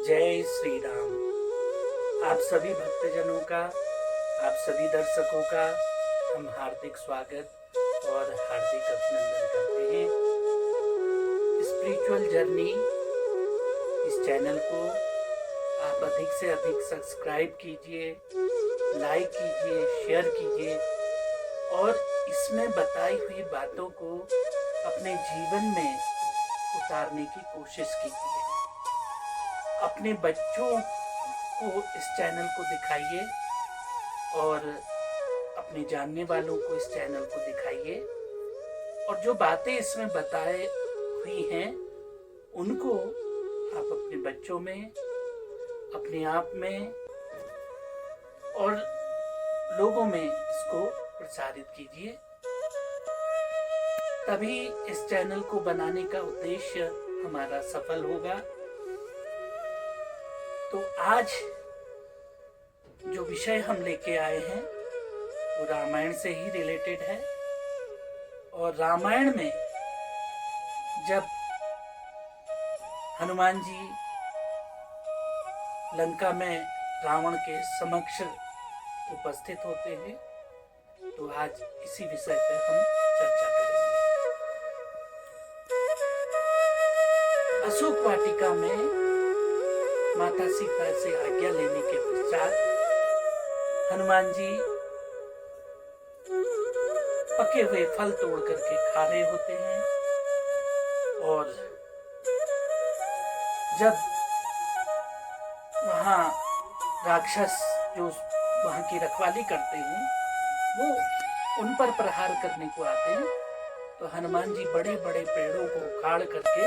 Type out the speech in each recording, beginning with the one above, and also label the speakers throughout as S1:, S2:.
S1: जय श्री राम। आप सभी भक्तजनों का, आप सभी दर्शकों का हम हार्दिक स्वागत और हार्दिक अभिनंदन करते हैं। स्पिरिचुअल जर्नी इस चैनल को आप अधिक से अधिक सब्सक्राइब कीजिए, लाइक कीजिए, शेयर कीजिए और इसमें बताई हुई बातों को अपने जीवन में उतारने की कोशिश कीजिए। अपने बच्चों को इस चैनल को दिखाइए और अपने जानने वालों को इस चैनल को दिखाइए और जो बातें इसमें बताई हुई हैं उनको आप अपने बच्चों में, अपने आप में और लोगों में इसको प्रसारित कीजिए। तभी इस चैनल को बनाने का उद्देश्य हमारा सफल होगा। तो आज जो विषय हम लेके आए हैं वो रामायण से ही रिलेटेड है। और रामायण में जब हनुमान जी लंका में रावण के समक्ष उपस्थित होते हैं, तो आज इसी विषय पर हम चर्चा करेंगे। अशोक वाटिका में माता सीता से आज्ञा लेने के पश्चात हनुमान जी पके हुए फल तोड़ करके खा रहे होते हैं और जब वहां राक्षस जो वहां की रखवाली करते हैं वो उन पर प्रहार करने को आते हैं, तो हनुमान जी बड़े बड़े पेड़ों को उखाड़ करके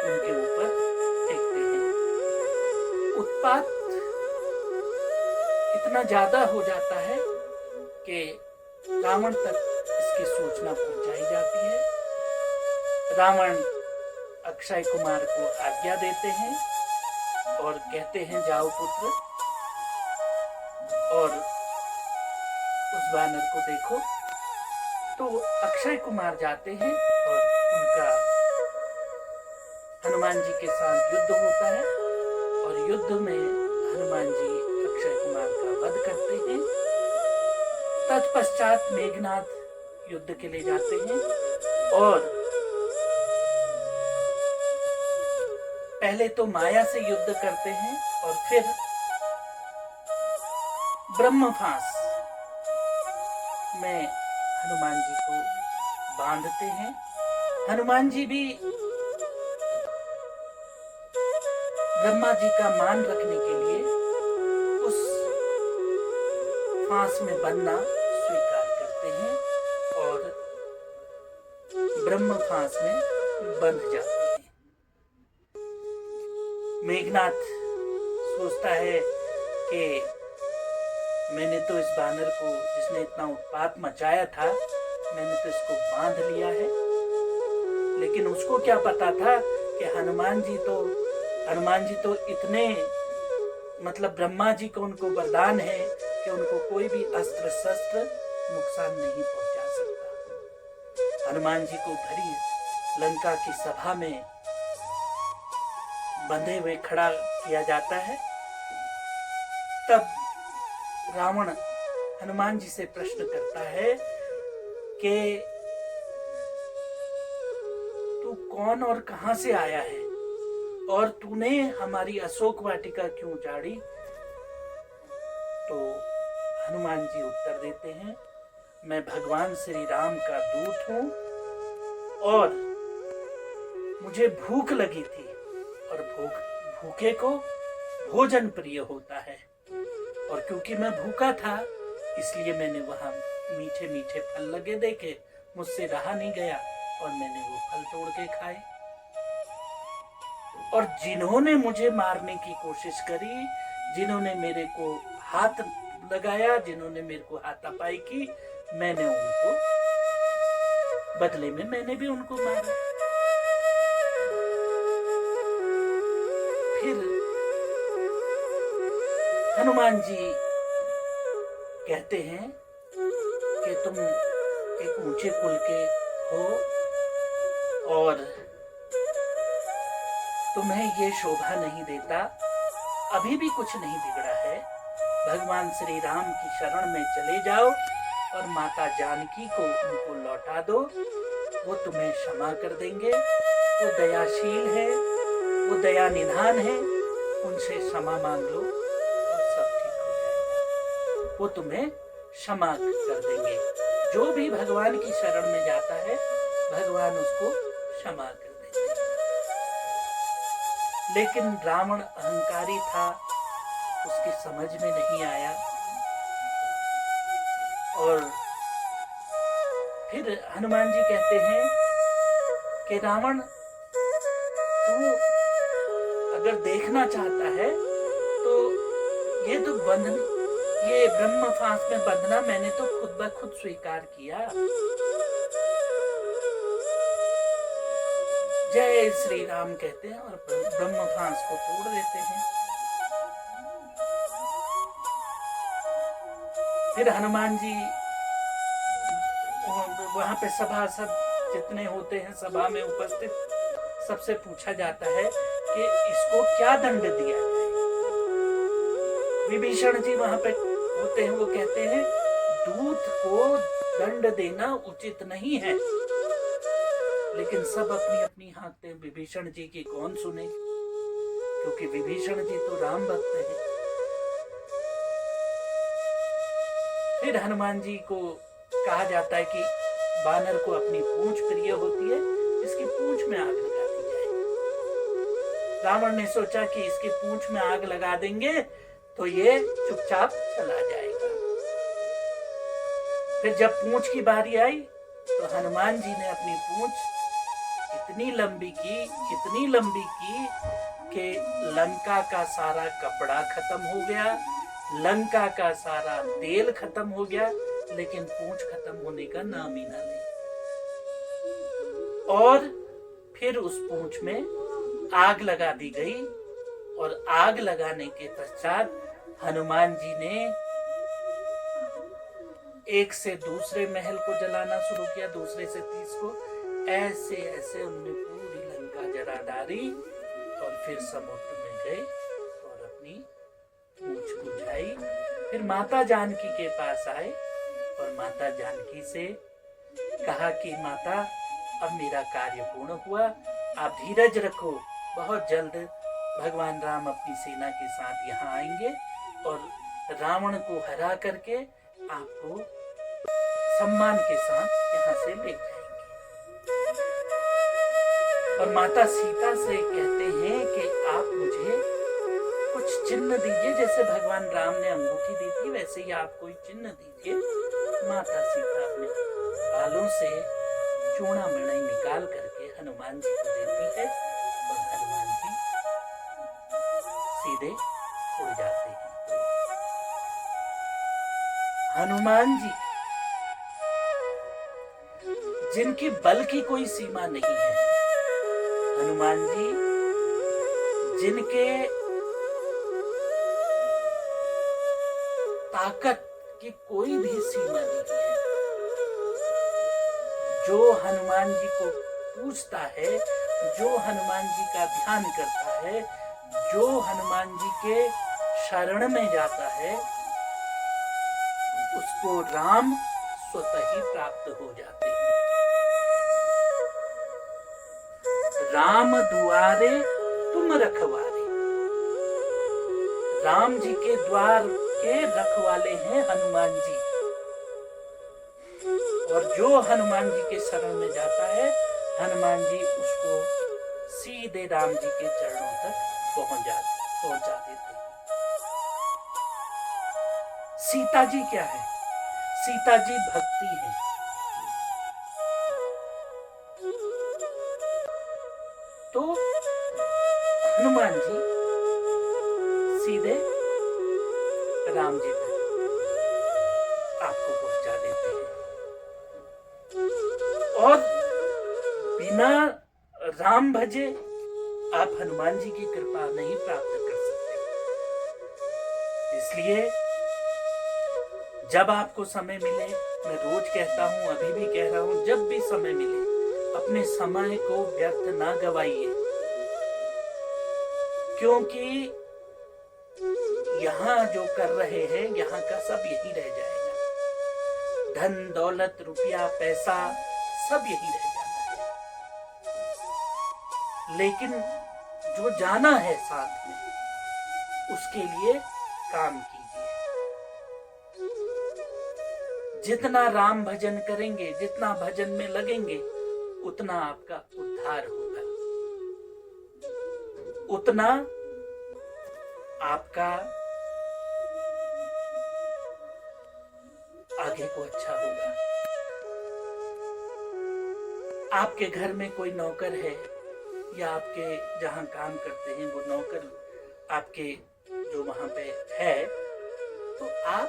S1: उनके ऊपर फेंकते हैं। उत्पात इतना ज्यादा हो जाता है कि रावण तक इसकी सूचना पहुंचाई जाती है। रावण अक्षय कुमार को आज्ञा देते हैं और कहते हैं जाओ पुत्र और उस वानर को देखो। तो अक्षय कुमार जाते हैं और उनका हनुमान जी के साथ युद्ध होता है और युद्ध में हनुमान जी अक्षय कुमार का वध करते हैं। तत्पश्चात मेघनाथ युद्ध के लिए जाते हैं और पहले तो माया से युद्ध करते हैं और फिर ब्रह्मफांस में हनुमान जी को बांधते हैं। हनुमान जी भी ब्रह्मा जी का मान रखने के लिए उस फांस में बनना स्वीकार करते हैं और ब्रह्म फांस में बंध जाते हैं। मेघनाथ सोचता है कि मैंने तो इस बानर को, जिसने इतना उत्पात मचाया था, मैंने तो इसको बांध लिया है। लेकिन उसको क्या पता था कि हनुमान जी तो इतने, मतलब ब्रह्मा जी को उनको वरदान है कि उनको कोई भी अस्त्र शस्त्र नुकसान नहीं पहुंचा सकता। हनुमान जी को भरी लंका की सभा में बंधे हुए खड़ा किया जाता है। तब रावण हनुमान जी से प्रश्न करता है कि तू कौन और कहां से आया है और तूने हमारी अशोक वाटिका क्यों उजाड़ी? तो हनुमान जी उत्तर देते हैं, मैं भगवान श्री राम का दूत हूं और मुझे भूख लगी थी और भूखे को भोजन प्रिय होता है, और क्योंकि मैं भूखा था इसलिए मैंने वहां मीठे मीठे फल लगे देखे, मुझसे रहा नहीं गया और मैंने वो फल तोड़ के खाए। और जिन्होंने मुझे मारने की कोशिश करी, जिन्होंने मेरे को हाथ लगाया, जिन्होंने मेरे को हाथापाई की, मैंने उनको बदले में मैंने भी उनको मारा। फिर हनुमान जी कहते हैं कि तुम एक ऊंचे कुल के हो और तुम्हें ये शोभा नहीं देता अभी भी कुछ नहीं बिगड़ा है। भगवान श्री राम की शरण में चले जाओ और माता जानकी को उनको लौटा दो, वो तुम्हें क्षमा कर देंगे। वो दयाशील है, वो दया निधान है, उनसे क्षमा मांग लो और सब ठीक हो जाएगा। वो तुम्हें क्षमा कर देंगे। जो भी भगवान की शरण में जाता है भगवान उसको क्षमा कर देते हैं। लेकिन रावण अहंकारी था, उसकी समझ में नहीं आया। और फिर हनुमान जी कहते हैं कि रावण, तू अगर देखना चाहता है तो ये ब्रह्म फांस में बंधना मैंने तो खुद ब खुद स्वीकार किया। जय श्री राम कहते हैं और ब्रह्म फांस को तोड़ देते हैं। फिर हनुमान जी वहां पे सभासद जितने होते हैं सभा में उपस्थित, सबसे पूछा जाता है कि इसको क्या दंड दिया जाए। विभीषण जी वहां पे होते हैं, वो कहते हैं दूत को दंड देना उचित नहीं है। लेकिन सब अपनी अपनी हाँकते हैं, विभीषण जी की कौन सुने, क्योंकि विभीषण जी तो राम भक्त हैं। फिर हनुमान जी को कहा जाता है कि बानर को अपनी पूंछ प्रिय होती है, इसकी पूंछ में आग लगा दी जाए। रावण ने सोचा कि इसकी पूंछ में आग लगा देंगे तो ये चुपचाप चला जाएगा। फिर जब पूंछ की बारी आई तो हनुमान जी ने अपनी पूंछ इतनी लंबी की कि लंका का सारा कपड़ा खत्म हो गया, लंका का सारा तेल खत्म हो गया, लेकिन पूंछ खत्म होने का नाम ही ना ले। और फिर उस पूंछ में आग लगा दी गई और आग लगाने के पश्चात हनुमान जी ने एक से दूसरे महल को जलाना शुरू किया, दूसरे से तीसरे को, ऐसे ऐसे उन्होंने पूरी लंका जला डाली और फिर समुद्र में गए और अपनी पूंछ बुझाई। फिर माता जानकी के पास आए और माता जानकी से कहा कि माता, अब मेरा कार्य पूर्ण हुआ, आप धीरज रखो, बहुत जल्द भगवान राम अपनी सेना के साथ यहाँ आएंगे और रावण को हरा करके आपको सम्मान के साथ यहाँ से ले जाएंगे। और माता सीता से कहते हैं कि आप मुझे कुछ चिन्ह दीजिए, जैसे भगवान राम ने अंगूठी दी थी वैसे ही आप कोई चिन्ह दीजिए। माता सीता अपने बालों से चूड़ा मणि निकाल करके हनुमान जी को देती है और हनुमान जी सीधे उड़ जाते हैं। हनुमान जी जिनकी बल की कोई सीमा नहीं है, हनुमान जी जिनके ताकत की कोई भी सीमा नहीं है, जो हनुमान जी को पूजता है, जो हनुमान जी का ध्यान करता है, जो हनुमान जी के शरण में जाता है, उसको राम स्वतः ही प्राप्त हो जाते हैं। राम दुआरे तुम रखवारे, राम जी के द्वार के रखवाले हैं हनुमान जी। और जो हनुमान जी के शरण में जाता है, हनुमान जी उसको सीधे राम जी के चरणों तक पहुंचा देते हैं। सीता जी क्या है? सीता जी भक्ति है। तो हनुमान जी सीधे राम जी तक आपको पहुंचा देते हैं और बिना राम भजे आप हनुमान जी की कृपा नहीं प्राप्त कर सकते। इसलिए जब आपको समय मिले, मैं रोज कहता हूं, अभी भी कह रहा हूं, जब भी समय मिले अपने समय को व्यर्थ ना गवाइए, क्योंकि यहाँ जो कर रहे हैं यहाँ का सब यही रह जाएगा। धन दौलत रुपया पैसा सब यही रह जाना है, लेकिन जो जाना है साथ में उसके लिए काम कीजिए। जितना राम भजन करेंगे, जितना भजन में लगेंगे, उतना आपका उद्धार होगा, उतना आपका आगे को अच्छा होगा। आपके घर में कोई नौकर है या आपके जहां काम करते हैं वो नौकर आपके जो वहां पे है, तो आप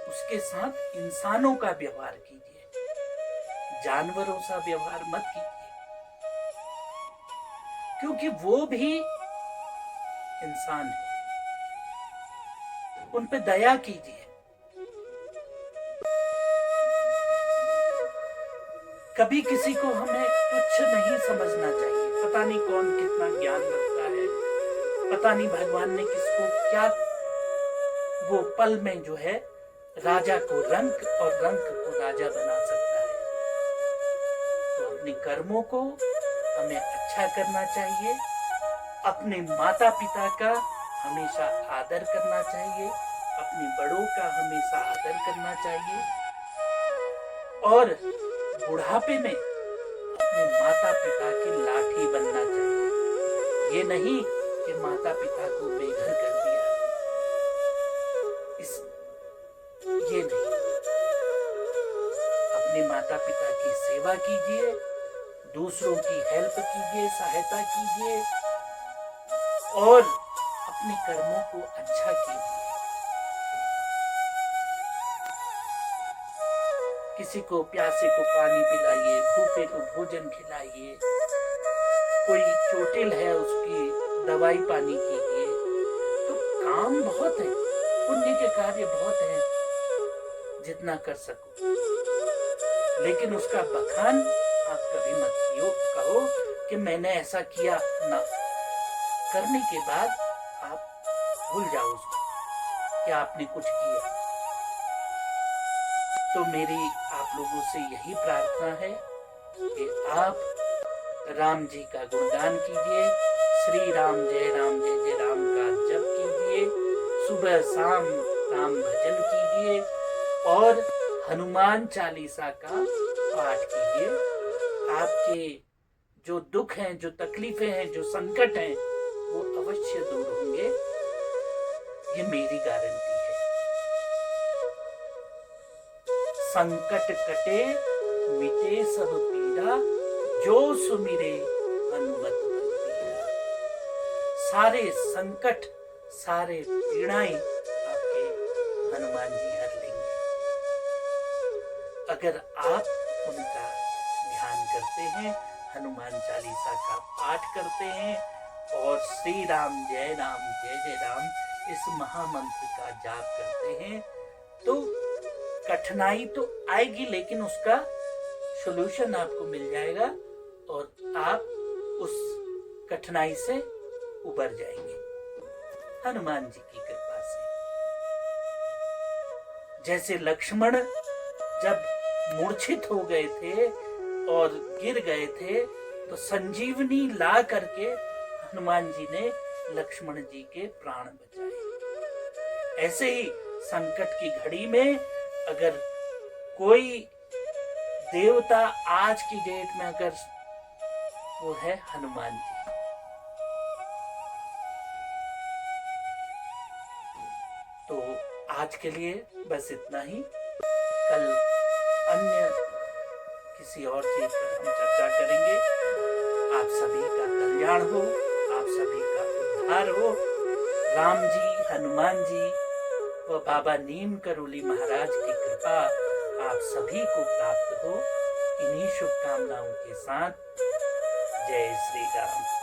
S1: उसके साथ इंसानों का व्यवहार कीजिए, जानवरों सा व्यवहार मत कीजिए, क्योंकि वो भी इंसान है। उन पे दया कीजिए। कभी किसी को हमें तुच्छ नहीं समझना चाहिए। पता नहीं कौन कितना ज्ञान रखता है, पता नहीं भगवान ने किसको क्या, वो पल में जो है राजा को रंक और रंक को राजा बना सकता है। तो अपने कर्मों को हमें अच्छा करना चाहिए, अपने माता पिता का हमेशा आदर करना चाहिए, अपने बड़ों का हमेशा आदर करना चाहिए, और बुढ़ापे में अपने माता पिता की लाठी बनना चाहिए। ये नहीं कि माता पिता को बेघर कर दिया, ये नहीं। अपने माता पिता की सेवा कीजिए, दूसरों की हेल्प कीजिए, सहायता कीजिए, और अपने कर्मों को अच्छा कीजिए। किसी को प्यासे को पानी पिलाइए, भूखे को भोजन खिलाइए, कोई चोटिल है उसकी दवाई पानी कीजिए। तो काम बहुत है, पुण्य के कार्य बहुत हैं, जितना कर सको, लेकिन उसका बखान आप कभी मत कहो कि मैंने ऐसा किया ना। करने के बाद आप भूल जाओ उसको कि आपने कुछ किया। तो मेरी आप लोगों से यही प्रार्थना है कि आप राम जी का गुणगान कीजिए, श्री राम जय राम का जप कीजिए, सुबह शाम राम भजन कीजिए, और हनुमान चालीसा का पाठ कीजिए। आपके जो दुख हैं, जो तकलीफें हैं, जो संकट हैं, वो अवश्य दूर होंगे, ये मेरी गारंटी है। संकट कटे मिटे सब पीड़ा, जो सुमिरे हनुमत बलबीरा। सारे संकट, सारे पीड़ाएं आपके हनुमान जी हर लेंगे, अगर आप उनका ध्यान करते हैं, हनुमान चालीसा का पाठ करते हैं, और श्री राम जय राम इस महामंत्र का जाप करते हैं। तो कठिनाई तो आएगी, लेकिन उसका सॉल्यूशन आपको मिल जाएगा और आप उस कठिनाई से उबर जाएंगे हनुमान जी की कृपा से। जैसे लक्ष्मण जब मूर्छित हो गए थे और गिर गए थे, तो संजीवनी ला करके हनुमान जी ने लक्ष्मण जी के प्राण बचाए। ऐसे ही संकट की घड़ी में अगर कोई देवता आज की डेट में अगर वो है हनुमान जी। तो आज के लिए बस इतना ही। कल अन्य किसी और चीज पर हम चर्चा करेंगे। आप सभी का कल्याण हो, आप सभी का उद्धार हो। राम जी, हनुमान जी व बाबा नीम करोली महाराज की कृपा आप सभी को प्राप्त हो। इन्हीं शुभकामनाओं के साथ जय श्री राम।